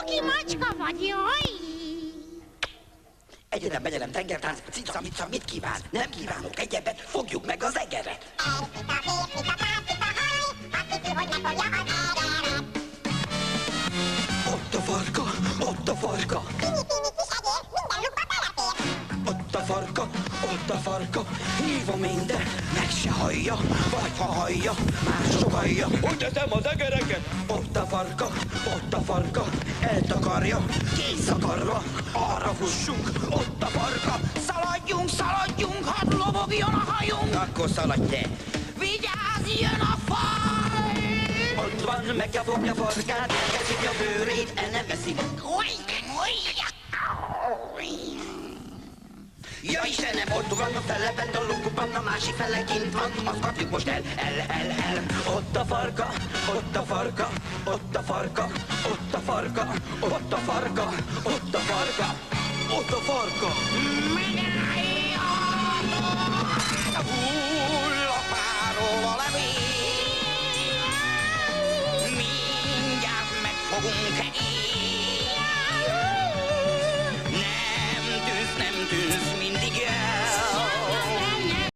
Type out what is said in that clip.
Kuki macska vagy, jaj! Egyedem, tengertánc, cica, mit kíván? Nem kívánok egyebet, fogjuk meg az egeret! Ott a farka, ott a farka! Ott a farka, ott a farka! Hívom minden, meg se hallja, vagy ha hallja, más sokalja. Úgy teszem az egereket! Ott a farka, eltakarja, készakarva, arra fussunk, ott a farka! Szaladjunk, hadd lobogjon a hajunk! Akkor szaladj te! Vigyázz, jön a faj! Ott van, megfogja farkát, elkezdik a bőrét, el nem veszik. Ja Istenem, ott van a fele, bent a lukban, a másik fele kint van, azt kapjuk most el. Ott a farka, ott a farka, ott a farka, ott a farka, ott a farka, ott a farka, ott a farka. Hull a páról a levél, mindjárt meg fogunk-e